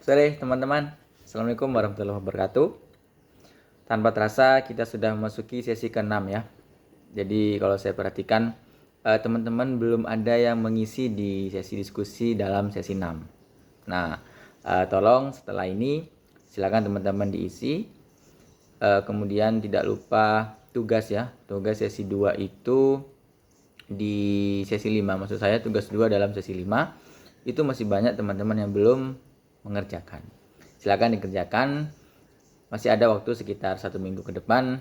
Sore teman-teman, Assalamualaikum warahmatullahi wabarakatuh. Tanpa terasa kita sudah memasuki sesi ke-6 ya. Jadi kalau saya perhatikan teman-teman belum ada yang mengisi di sesi diskusi dalam sesi 6. Nah, tolong setelah ini silakan teman-teman diisi. Kemudian tidak lupa tugas ya. Tugas sesi 2 itu di sesi 5. Maksud saya tugas 2 dalam sesi 5 itu masih banyak teman-teman yang belum mengerjakan. Silakan dikerjakan. Masih ada waktu sekitar 1 minggu ke depan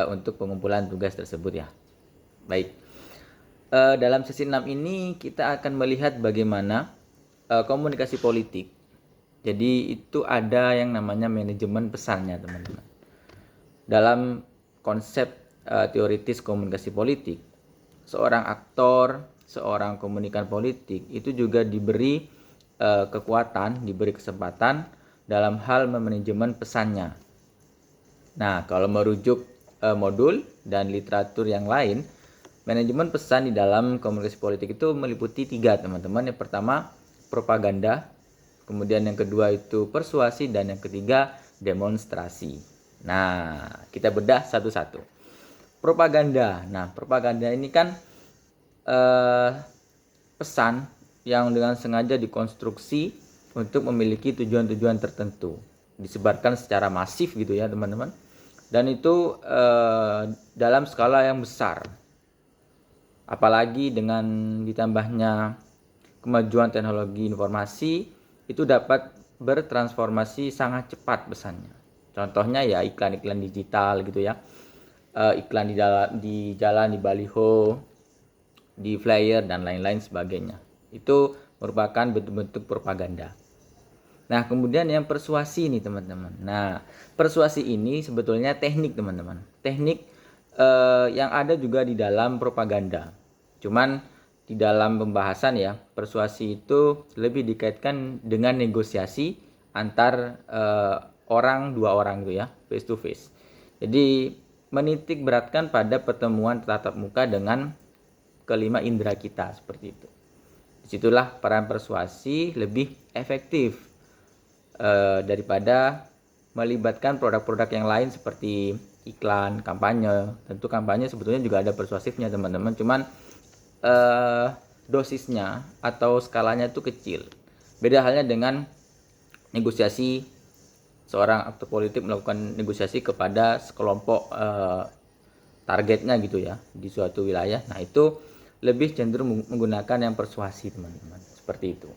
untuk pengumpulan tugas tersebut ya. Baik. Dalam sesi 6 ini kita akan melihat bagaimana komunikasi politik. Jadi itu ada yang namanya manajemen pesannya teman-teman. Dalam konsep teoritis komunikasi politik, seorang aktor, seorang komunikan politik itu juga diberi kekuatan, diberi kesempatan dalam hal memanajemen pesannya. Nah, kalau merujuk modul dan literatur yang lain, manajemen pesan di dalam komunikasi politik itu meliputi 3 teman-teman. Yang pertama propaganda, kemudian yang kedua itu persuasi, dan yang ketiga demonstrasi. Nah, kita bedah satu-satu. Propaganda. Nah, propaganda ini kan pesan yang dengan sengaja dikonstruksi untuk memiliki tujuan-tujuan tertentu, disebarkan secara masif gitu ya teman-teman, dan itu dalam skala yang besar, apalagi dengan ditambahnya kemajuan teknologi informasi itu dapat bertransformasi sangat cepat pesannya. Contohnya ya iklan-iklan digital gitu ya, iklan di jalan, di baliho, di flyer dan lain-lain sebagainya. Itu merupakan bentuk-bentuk propaganda. Nah, kemudian yang persuasi nih teman-teman. Nah, persuasi ini sebetulnya teknik teman-teman. Teknik yang ada juga di dalam propaganda. Cuman di dalam pembahasan ya, persuasi itu lebih dikaitkan dengan negosiasi antar dua orang gitu ya, face to face. Jadi menitik beratkan pada pertemuan tatap muka dengan kelima indera kita seperti itu. Disitulah peran persuasi lebih efektif daripada melibatkan produk-produk yang lain seperti iklan, kampanye. Tentu kampanye sebetulnya juga ada persuasifnya teman-teman, cuman dosisnya atau skalanya itu kecil. Beda halnya dengan negosiasi, seorang aktor politik melakukan negosiasi kepada sekelompok targetnya gitu ya di suatu wilayah. Nah, itu lebih cenderung menggunakan yang persuasi teman-teman, seperti itu.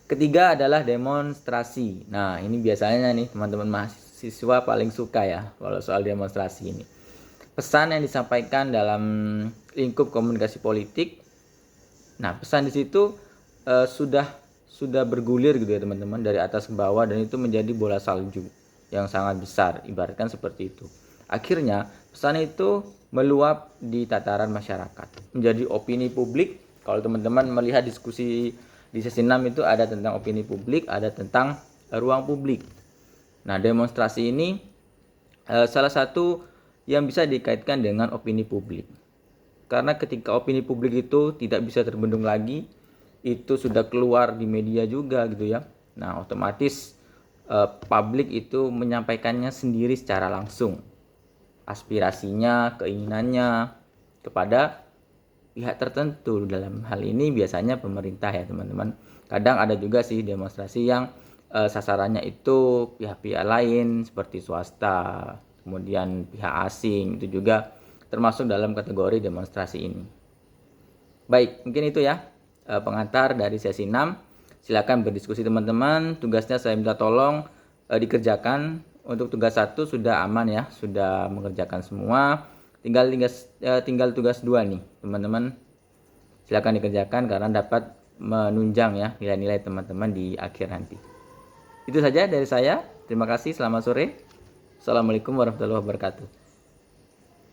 Ketiga adalah demonstrasi. Nah, ini biasanya nih teman-teman mahasiswa paling suka ya kalau soal demonstrasi ini. Pesan yang disampaikan dalam lingkup komunikasi politik. Nah, pesan di situ sudah bergulir gitu ya teman-teman, dari atas ke bawah, dan itu menjadi bola salju yang sangat besar, ibaratkan seperti itu. Akhirnya pesan itu meluap di tataran masyarakat, menjadi opini publik. Kalau teman-teman melihat diskusi di sesi 6 itu ada tentang opini publik, ada tentang ruang publik. Nah, demonstrasi ini salah satu yang bisa dikaitkan dengan opini publik. Karena ketika opini publik itu tidak bisa terbendung lagi, itu sudah keluar di media juga gitu ya. Nah, otomatis publik itu menyampaikannya sendiri secara langsung, aspirasinya, keinginannya kepada pihak tertentu. Dalam hal ini biasanya pemerintah ya teman-teman. Kadang ada juga sih demonstrasi yang sasarannya itu pihak-pihak lain seperti swasta, kemudian pihak asing, itu juga termasuk dalam kategori demonstrasi ini. Baik, mungkin itu ya pengantar dari sesi 6. Silakan berdiskusi teman-teman. Tugasnya saya minta tolong dikerjakan. Untuk tugas 1 sudah aman ya, sudah mengerjakan semua. Tinggal tugas 2 nih teman-teman. Silakan dikerjakan karena dapat menunjang ya nilai-nilai teman-teman di akhir nanti. Itu saja dari saya. Terima kasih, selamat sore. Assalamualaikum warahmatullahi wabarakatuh.